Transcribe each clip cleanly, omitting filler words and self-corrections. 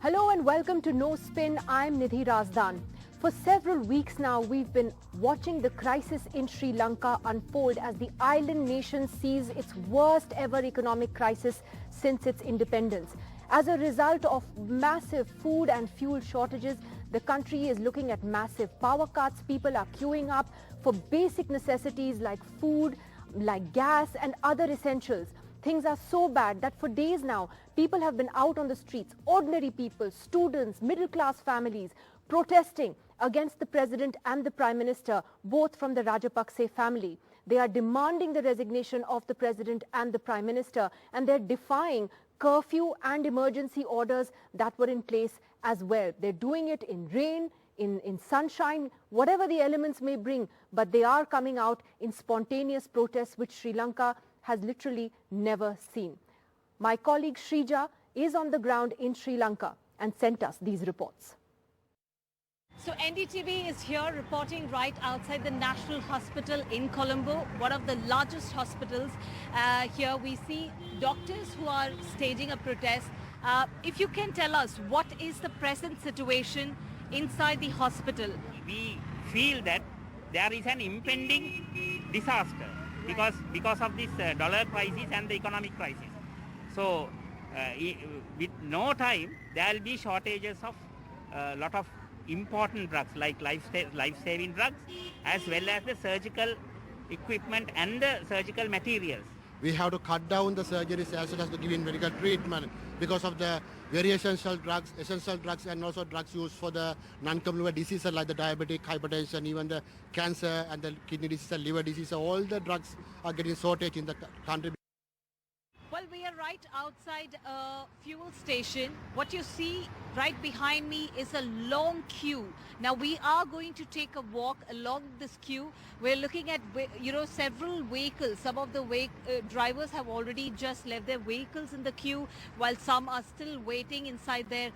Hello and welcome to No Spin. I'm Nidhi Razdan. For several weeks now, we've been watching the crisis in Sri Lanka unfold as the island nation sees its worst ever economic crisis since its independence. As a result of massive food and fuel shortages, the country is looking at massive power cuts. People are queuing up for basic necessities like food, like gas and other essentials. Things are so bad that for days now, people have been out on the streets, ordinary people, students, middle-class families, protesting against the president and the prime minister, both from the Rajapakse family. They are demanding the resignation of the president and the prime minister, and they're defying curfew and emergency orders that were in place as well. They're doing it in rain, in sunshine, whatever the elements may bring, but they are coming out in spontaneous protests, which Sri Lanka has literally never seen. My colleague Shrija is on the ground in Sri Lanka and sent us these reports. So NDTV is here reporting right outside the National Hospital in Colombo, one of the largest hospitals. Here we see doctors who are staging a protest. If you can tell us, what is the present situation inside the hospital? We feel that there is an impending disaster because of this dollar crisis and the economic crisis. So with no time, there will be shortages of a lot of important drugs like life-saving drugs, as well as the surgical equipment and the surgical materials. We have to cut down the surgeries as well as to give in medical treatment because of the very essential drugs and also drugs used for the non-communicable diseases like the diabetic, hypertension, even the cancer and the kidney disease and liver disease. All the drugs are getting shortage in the country. Well, we are right outside a fuel station. What you see right behind me is a long queue. Now we are going to take a walk along this queue. We're looking at, several vehicles. Some of the drivers have already just left their vehicles in the queue, while some are still waiting inside their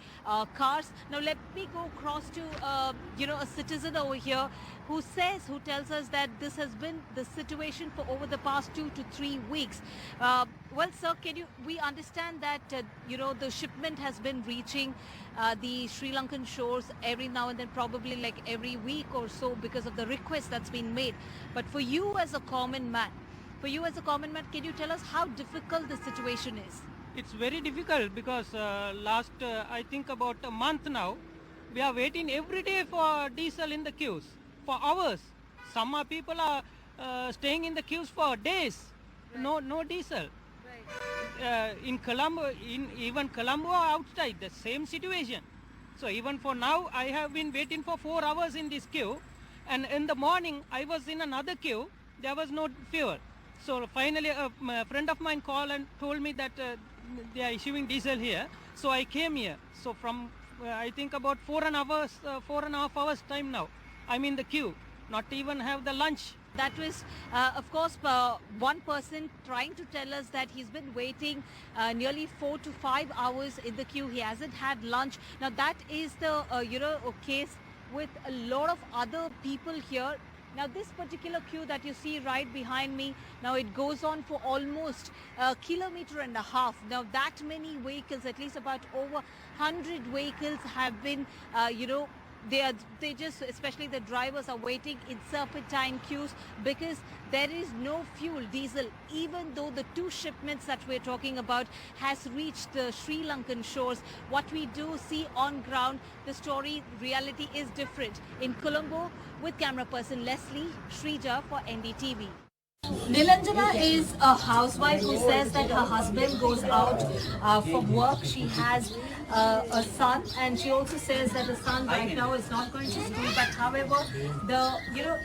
cars. Now let me go across to, a citizen over here who tells us that this has been the situation for over the past 2 to 3 weeks. Well, sir, we understand that, the shipment has been reaching the Sri Lankan shores every now and then, probably like every week or so because of the request that's been made. But for you as a common man, can you tell us how difficult the situation is? It's very difficult because last, I think about a month now, we are waiting every day for diesel in the queues for hours. Some people are staying in the queues for days, right. No diesel. Right. In Colombo, even Colombo outside, the same situation. So even for now, I have been waiting for 4 hours in this queue, and in the morning I was in another queue. There was no fuel. So finally, a friend of mine called and told me that they are issuing diesel here. So I came here. So from I think about 4.5 hours time now, I'm in the queue. Not even have the lunch. That was, of course, one person trying to tell us that he's been waiting nearly 4 to 5 hours in the queue. He hasn't had lunch. Now, that is the, case with a lot of other people here. Now, this particular queue that you see right behind me, now it goes on for almost 1.5 kilometers. Now, that many vehicles, at least about over 100 vehicles have been, they just, especially the drivers, are waiting in serpentine queues because there is no fuel, diesel, even though the 2 shipments that we're talking about has reached the Sri Lankan shores. What we do see on ground, the reality is different. In Colombo, with camera person Leslie, Shrija for NDTV. Nilanjana is a housewife who says that her husband goes out for work. She has a son, and she also says that the son right now is not going to school. But however,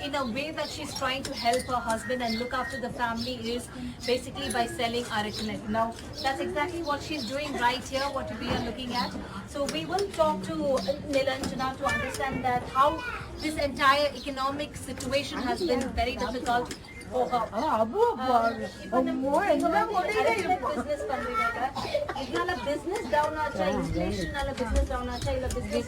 in a way that she's trying to help her husband and look after the family is basically by selling arecanut. Now, that's exactly what she's doing right here, what we are looking at. So we will talk to Nilanjana to understand that how this entire economic situation has been very difficult for her. business down inflation business down business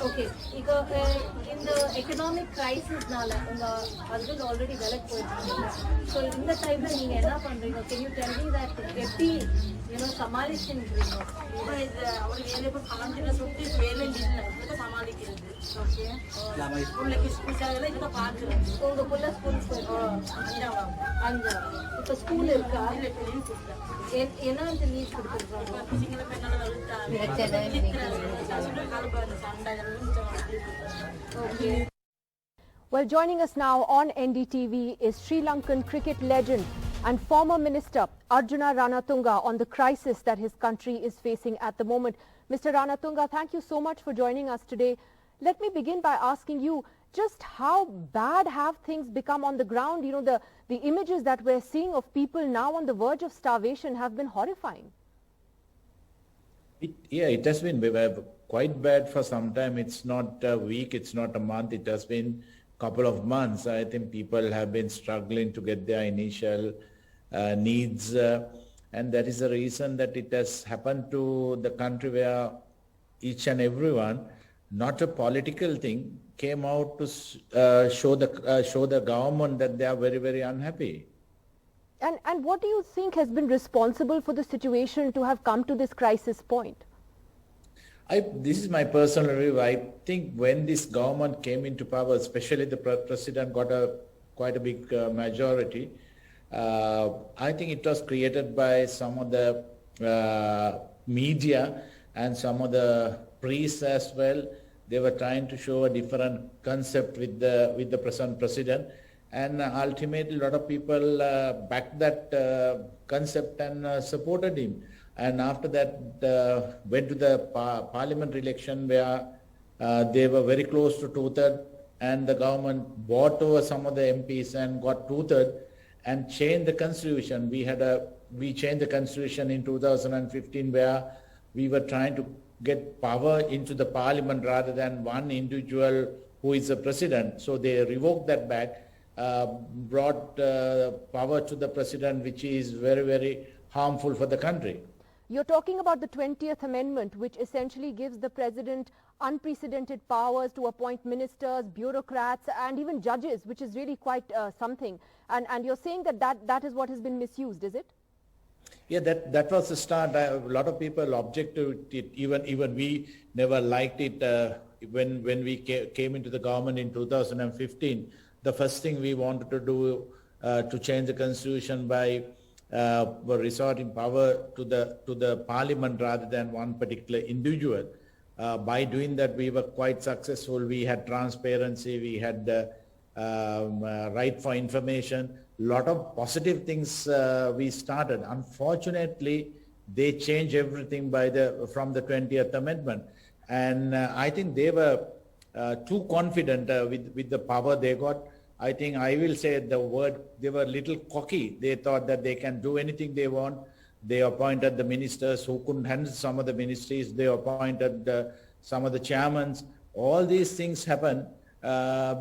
okay. In the economic கிரைசிஸ்னால உங்க husband already வேலைக்கு போயிருக்கீங்க. So இந்த டைம்ல நீங்க என்ன பண்றீங்க? Can you tell me that எப்படி சமாளிச்சுன்றீங்க? இப்போ இது அவர் வேலை இப்போ காஞ்சில சுற்றி வேலை இல்லை இதை சமாளிக்கிறது. ஓகே பிள்ளைக்கு ஸ்கூல் இதை பார்க்குறது. உங்க புள்ள ஸ்கூல் அஞ்சாவது. இப்போ ஸ்கூல் இருக்கா? இல்லை இப்போ லீவ் கொடுத்தேன். என்ன லீவ் கொடுத்துருக்காங்க? சிங்கள பெண்ணால் okay. Well, joining us now on NDTV is Sri Lankan cricket legend and former minister Arjuna Ranatunga on the crisis that his country is facing at the moment. Mr. Ranatunga, thank you so much for joining us today. Let me begin by asking you, just how bad have things become on the ground? You know, the images that we're seeing of people now on the verge of starvation have been horrifying. It has been quite bad for some time. It's not a week, it's not a month, it has been couple of months. I think people have been struggling to get their initial needs, and that is the reason that it has happened to the country where each and everyone, not a political thing, came out to show the government that they are very, very unhappy. And what do you think has been responsible for the situation to have come to this crisis point? This is my personal view. I think when this government came into power, especially the president got quite a big majority, I think it was created by some of the media and some of the priests as well. They were trying to show a different concept with the present president, and ultimately a lot of people backed that concept and supported him. And after that went to the parliament election where they were very close to two-thirds, and the government bought over some of the MPs and got two-thirds and changed the constitution. We changed the constitution in 2015 where we were trying to get power into the parliament rather than one individual who is the president. So they revoked that back, brought power to the president, which is very, very harmful for the country. You're talking about the 20th Amendment, which essentially gives the president unprecedented powers to appoint ministers, bureaucrats, and even judges, which is really quite something. And you're saying that is what has been misused, is it? Yeah, that was the start. A lot of people object to it. Even we never liked it when we came into the government in 2015. The first thing we wanted to do to change the constitution by were resorting power to the parliament rather than one particular individual. By doing that, we were quite successful. We had transparency, we had right for information, lot of positive things we started. Unfortunately, they changed everything from the 20th Amendment, and I think they were too confident with the power they got. I think I will say the word, they were a little cocky. They thought that they can do anything they want. They appointed the ministers who couldn't handle some of the ministries. They appointed some of the chairmen. All these things happen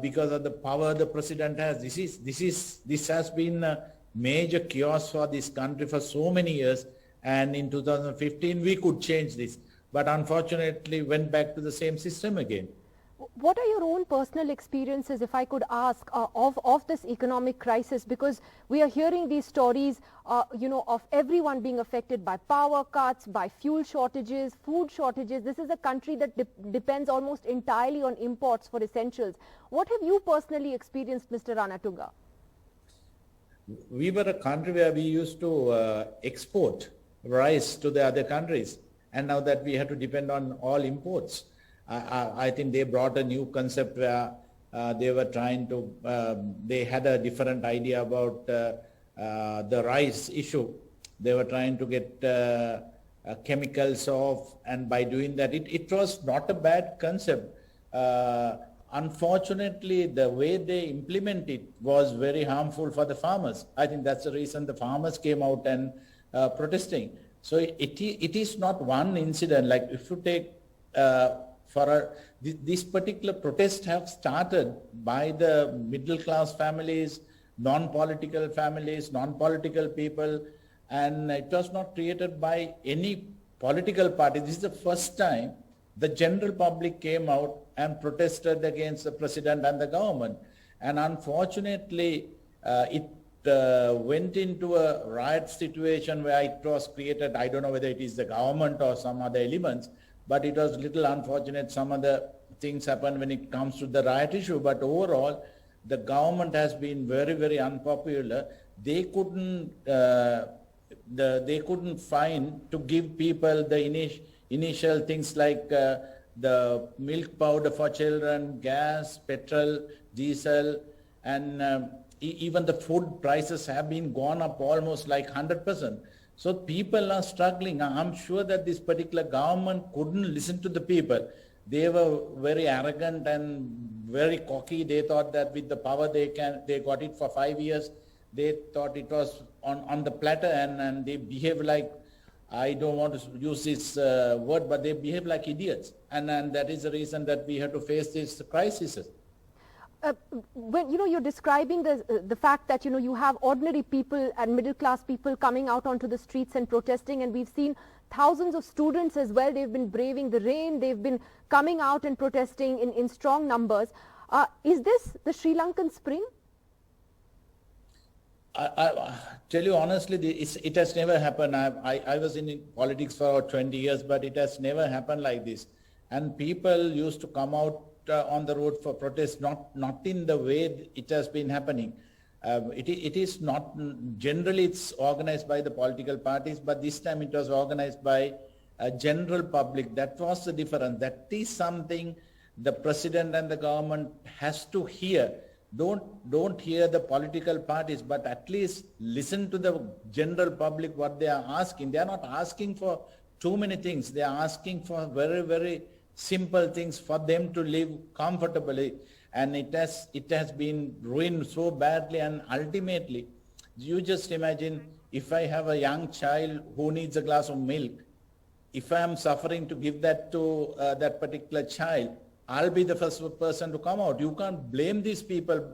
because of the power the president has. This has been a major chaos for this country for so many years. And in 2015 we could change this, but unfortunately went back to the same system again. What are your own personal experiences, if I could ask, of this economic crisis? Because we are hearing these stories, of everyone being affected by power cuts, by fuel shortages, food shortages. This is a country that depends almost entirely on imports for essentials. What have you personally experienced, Mr. Ranatunga? We were a country where we used to export rice to the other countries, and now that we have to depend on all imports. I think they brought a new concept where they were trying to, they had a different idea about the rice issue. They were trying to get chemicals off, and by doing that, it was not a bad concept. Unfortunately, the way they implement it was very harmful for the farmers. I think that's the reason the farmers came out and protesting. So it is not one incident. Like if you take this particular protest have started by the middle class families, non-political families, non-political people, and it was not created by any political party. This is the first time the general public came out and protested against the president and the government. And unfortunately, it went into a riot situation where it was created, I don't know whether it is the government or some other elements, but it was little unfortunate. Some other things happened when it comes to the riot issue, but overall, the government has been very, very unpopular. They couldn't find to give people the initial things like the milk powder for children, gas, petrol, diesel, and even the food prices have been gone up almost like 100%. So people are struggling. I'm sure that this particular government couldn't listen to the people. They were very arrogant and very cocky. They thought that with the power they got it for 5 years. They thought it was on the platter, and they behave like, I don't want to use this word, but they behave like idiots. And that is the reason that we have to face this crisis. When you're describing the fact that you have ordinary people and middle class people coming out onto the streets and protesting, and we've seen thousands of students as well. They've been braving the rain. They've been coming out and protesting in strong numbers. Is this the Sri Lankan spring? I tell you honestly, it has never happened. I was in politics for 20 years, but it has never happened like this. And people used to come out on the road for protest, not in the way it has been happening. It is not, generally it's organized by the political parties, but this time it was organized by a general public. That was the difference. That is something the president and the government has to hear. Don't hear the political parties, but at least listen to the general public, what they are asking. They are not asking for too many things. They are asking for very, very simple things for them to live comfortably. And it has been ruined so badly, and ultimately, you just imagine if I have a young child who needs a glass of milk, if I am suffering to give that to that particular child, I'll be the first person to come out. You can't blame these people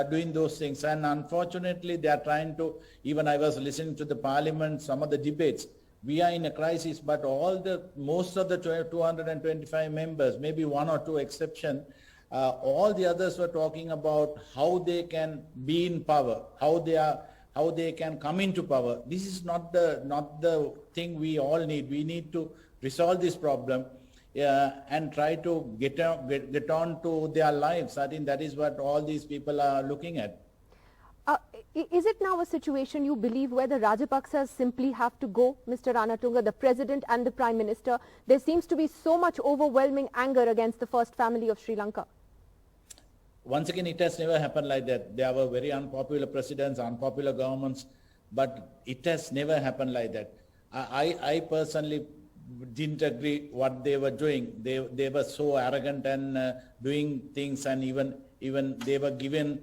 doing those things. And unfortunately, they are trying to, even I was listening to the parliament, some of the debates, we are in a crisis, but most of the 225 members, maybe one or two exception, all the others were talking about how they can be in power, how they can come into power. This is not the thing we all need. We need to resolve this problem and try to get on to their lives. I think that is what all these people are looking at. Is it now a situation you believe where the Rajapaksas simply have to go, Mr. Ranatunga, the President and the Prime Minister? There seems to be so much overwhelming anger against the first family of Sri Lanka. Once again, it has never happened like that. There were very unpopular presidents, unpopular governments, but it has never happened like that. I personally didn't agree what they were doing. They were so arrogant and doing things, and even they were given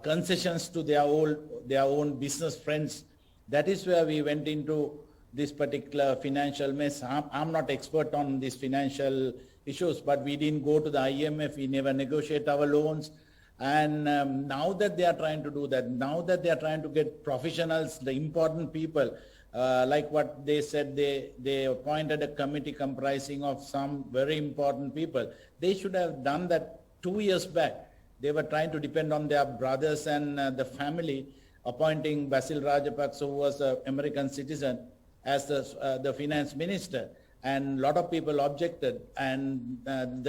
concessions to their own business friends. That is where we went into this particular financial mess. I'm not expert on these financial issues, but we didn't go to the IMF. We never negotiate our loans. And now that they are trying to do that, now that they are trying to get professionals, the important people, like what they said, they appointed a committee comprising of some very important people. They should have done that 2 years back. They were trying to depend on their brothers and the family, appointing Basil Rajapaksa, who was an American citizen, as the finance minister. And a lot of people objected. And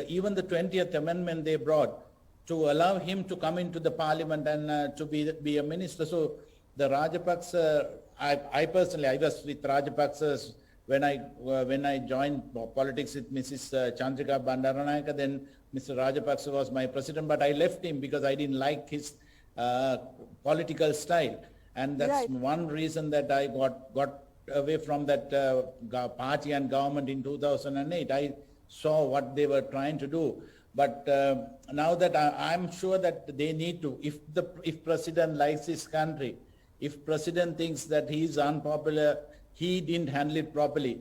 even the 20th Amendment they brought to allow him to come into the parliament and to be a minister. So the Rajapaksa, I personally, I was with Rajapaksas when I joined politics with Mrs. Chandrika Bandaranayake. Then Mr. Rajapaksa was my president, but I left him because I didn't like his political style. And that's right. One reason that I got away from that party and government in 2008. I saw what they were trying to do. But now that I'm sure that they need to, if president likes his country, if president thinks that he is unpopular, he didn't handle it properly,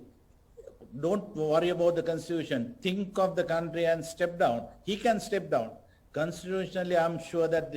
don't worry about the constitution. Think of the country and step down. He can step down. Constitutionally, I'm sure that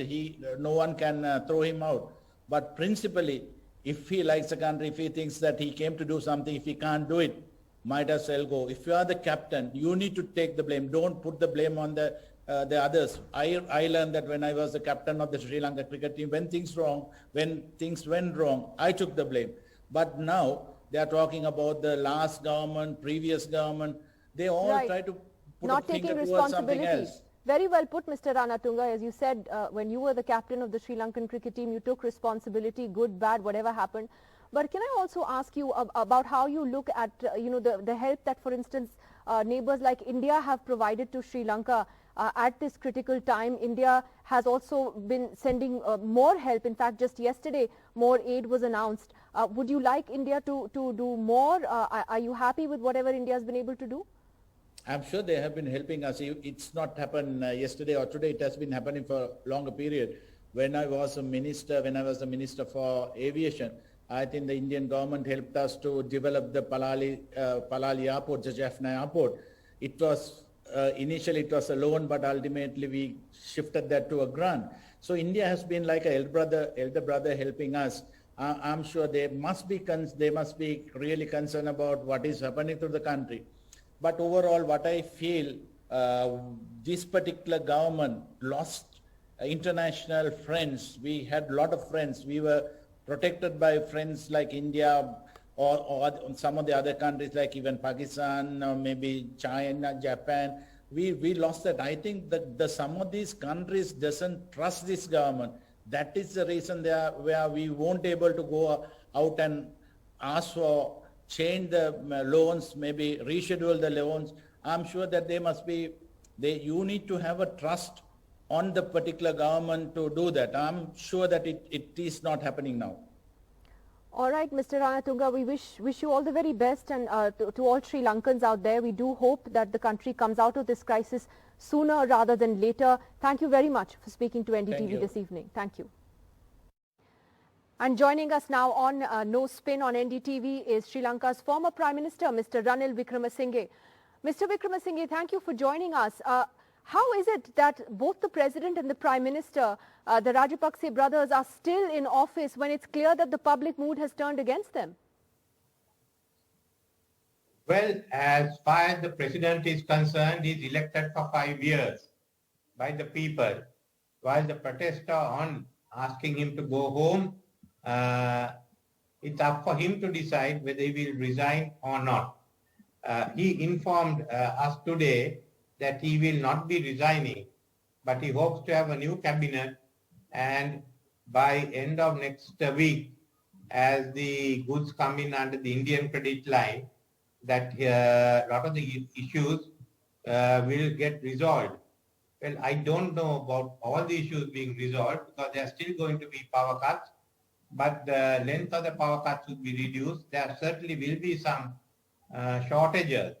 no one can throw him out. But principally, if he likes the country, if he thinks that he came to do something, if he can't do it, might as well go. If you are the captain, you need to take the blame. Don't put the blame on the others. I learned that when I was the captain of the Sri Lanka cricket team, when things went wrong, I took the blame. But now they are talking about the last government, previous government. They all try to put not a finger taking towards something responsibility. else. Very well put, Mr. Ranatunga. As you said, when you were the captain of the Sri Lankan cricket team, you took responsibility, good, bad, whatever happened. But can I also ask you about how you look at, the help that, for instance, neighbors like India have provided to Sri Lanka at this critical time? India has also been sending more help. In fact, just yesterday, more aid was announced. Would you like India to do more? Are you happy with whatever India has been able to do? I'm sure they have been helping us. It's not happened yesterday or today. It has been happening for a longer period. When I was the minister for aviation, I think the Indian government helped us to develop the Palali airport, the Jaffna airport. It was initially it was a loan, but ultimately we shifted that to a grant. So India has been like an elder brother helping us. I'm sure they must be really concerned about what is happening to the country. But overall, what I feel, this particular government lost international friends. We had a lot of friends. We were protected by friends like India or some of the other countries like even Pakistan or maybe China, Japan. We lost that. I think that some of these countries doesn't trust this government. That is the reason where we won't able to go out and ask for change the loans, maybe reschedule the loans. I'm sure that you need to have a trust on the particular government to do that. I'm sure that it is not happening now. All right, Mr. Ranatunga, we wish you all the very best, and to all Sri Lankans out there, we do hope that the country comes out of this crisis sooner rather than later. Thank you very much for speaking to NDTV this evening. Thank you. And joining us now on No Spin on NDTV is Sri Lanka's former Prime Minister, Mr. Ranil Wickremesinghe. Mr. Wickremesinghe, thank you for joining us. How is it that both the President and the Prime Minister, the Rajapakse brothers, are still in office when it's clear that the public mood has turned against them? Well, as far as the President is concerned, he is elected for 5 years by the people, while the protester on asking him to go home, it's up for him to decide whether he will resign or not. He informed us today that he will not be resigning, but he hopes to have a new cabinet, and by end of next week, as the goods come in under the Indian credit line, that a lot of the issues will get resolved. Well, I don't know about all the issues being resolved because there are still going to be power cuts, but the length of the power cuts will be reduced. There certainly will be some shortages.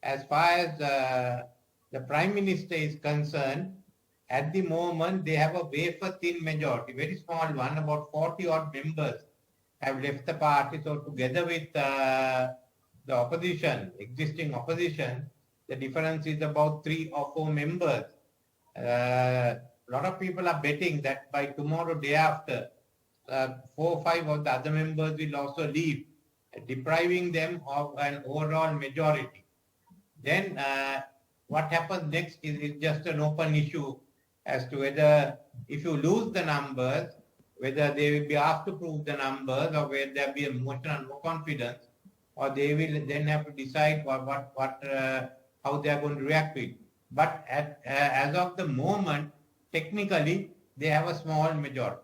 As far as the Prime Minister is concerned, at the moment they have a wafer-thin majority, very small one, about 40-odd members have left the party. So together with the opposition, existing opposition, the difference is about 3 or 4 members. A lot of people are betting that by tomorrow, day after, 4 or 5 of the other members will also leave, depriving them of an overall majority. Then what happens next is just an open issue as to whether, if you lose the numbers, whether they will be asked to prove the numbers or whether there will be a motion on no confidence, or they will then have to decide how they are going to react to it. But as of the moment, technically, they have a small majority.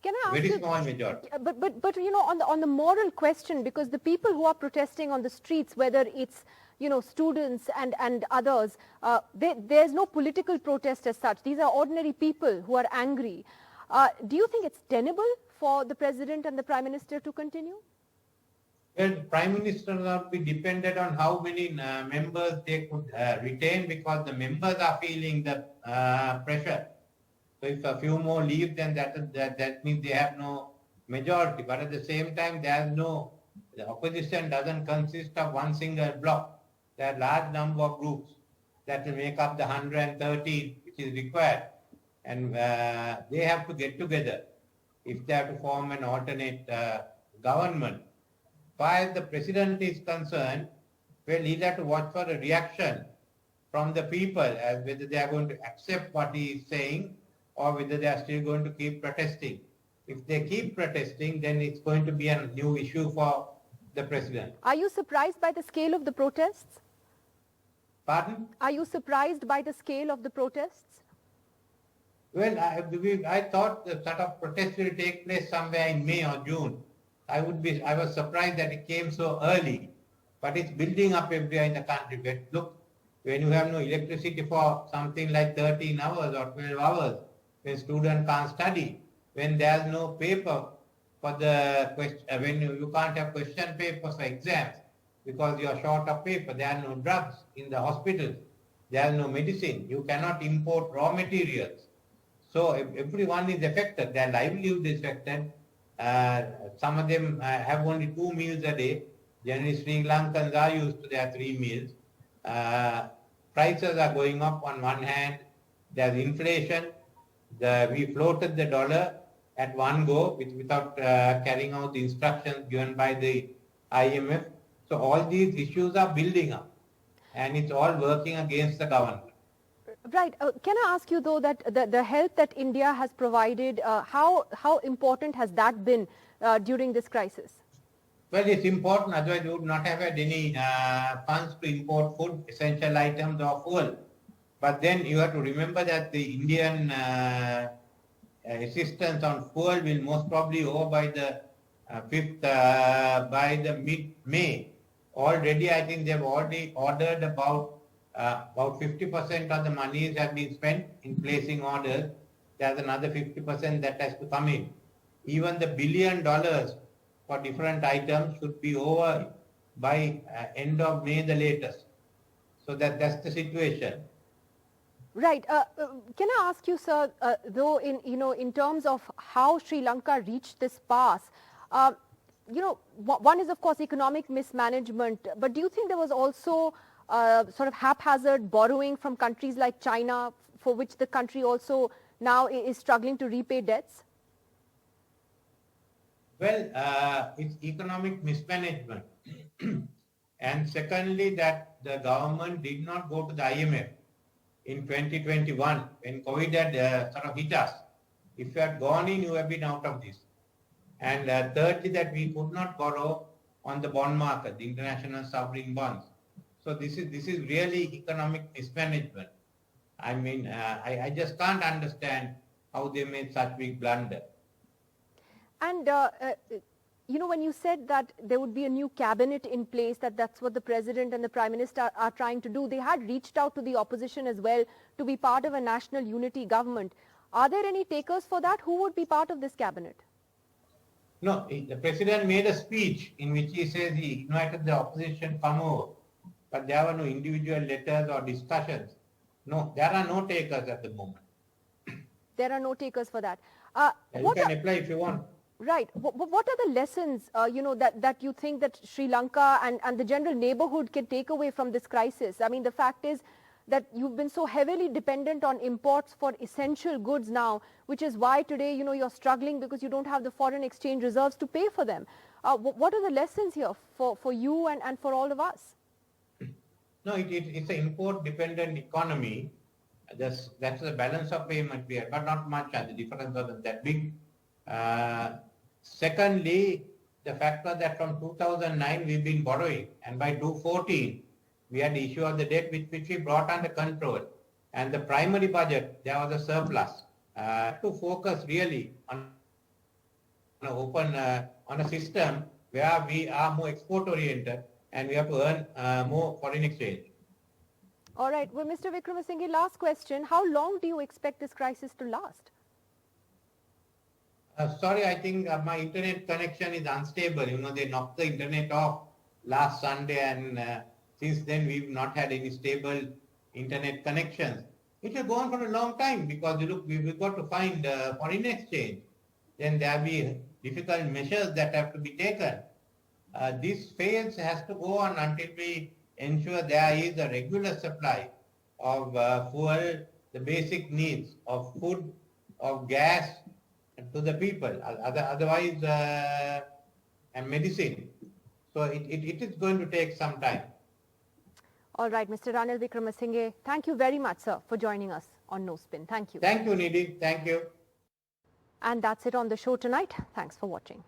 Can I ask very small majority. But you know, on the moral question, because the people who are protesting on the streets, whether it's students and others, there's no political protest as such. These are ordinary people who are angry. Do you think it's tenable for the President and the Prime Minister to continue? Well, the Prime Minister will be dependent on how many members they could retain, because the members are feeling the pressure. So if a few more leave, then that means they have no majority. But at the same time, the opposition doesn't consist of one single bloc. There are a large number of groups that will make up the 113 which is required. And they have to get together if they have to form an alternate government. As far as the President is concerned, Well, he'll have to watch for a reaction from the people as whether they are going to accept what he is saying or whether they are still going to keep protesting. If they keep protesting, then it's going to be a new issue for the president. Are you surprised by the scale of the protests? Pardon? Are you surprised by the scale of the protests? Well, I thought the sort of protest will take place somewhere in May or June. I was surprised that it came so early, but it's building up everywhere in the country. But look, when you have no electricity for something like 13 hours or 12 hours, when students can't study, when there's no paper for the question, when you can't have question papers for exams because you're short of paper, there are no drugs in the hospitals, there is no medicine, you cannot import raw materials. So everyone is affected, their livelihood is affected. Some of them have only 2 meals a day. Generally, Sri Lankans are used to their 3 meals. Prices are going up on one hand. There's inflation. We floated the dollar at one go without carrying out the instructions given by the IMF. So all these issues are building up, and it's all working against the government. Right. Can I ask you, though, that the help that India has provided, how important has that been during this crisis? Well, it's important, otherwise you would not have had any funds to import food, essential items or fuel. But then you have to remember that the Indian assistance on fuel will most probably over by the 5th, by the mid-May. Already, I think they've already ordered about 50% of the monies have been spent in placing orders. There's another 50% that has to come in. Even the $1 billion for different items should be over by end of May the latest. So that's the situation. Right. Can I ask you, sir, though, in terms of how Sri Lanka reached this pass, one is, of course, economic mismanagement, but do you think there was also sort of haphazard borrowing from countries like China, for which the country also now is struggling to repay debts? Well, it's economic mismanagement. And secondly, that the government did not go to the IMF in 2021 when COVID had sort of hit us. If you had gone in, you would have been out of this. And thirdly, that we could not borrow on the bond market, the international sovereign bonds. So this is really economic mismanagement. I mean, I just can't understand how they made such big blunder. And, when you said that there would be a new cabinet in place, that's what the president and the prime minister are trying to do, they had reached out to the opposition as well to be part of a national unity government. Are there any takers for that? Who would be part of this cabinet? No, the president made a speech in which he says he invited the opposition to come over, but there were no individual letters or discussions. No, there are no takers at the moment. There are no takers for that. You can apply if you want. Right. What are the lessons, that you think that Sri Lanka and the general neighborhood can take away from this crisis? I mean, the fact is that you've been so heavily dependent on imports for essential goods now, which is why today, you're struggling because you don't have the foreign exchange reserves to pay for them. What are the lessons here for you and for all of us? No, it's an import-dependent economy. That's the balance of payment we have, but not much, and the difference wasn't that big. Secondly, the fact was that from 2009 we've been borrowing, and by 2014 we had the issue of the debt which we brought under control. And the primary budget, there was a surplus. To focus really on a system where we are more export-oriented and we have to earn more foreign exchange. All right. Well, Mr. Wickremesinghe, last question. How long do you expect this crisis to last? Sorry, I think my internet connection is unstable. They knocked the internet off last Sunday, and since then we've not had any stable internet connections. It will go on for a long time because we've got to find foreign exchange. Then there will be difficult measures that have to be taken. This phase has to go on until we ensure there is a regular supply of fuel, the basic needs of food, of gas to the people, otherwise, and medicine. So it is going to take some time. All right, Mr. Ranil Wickremesinghe, thank you very much, sir, for joining us on No Spin. Thank you. Thank you, Nidhi. Thank you. And that's it on the show tonight. Thanks for watching.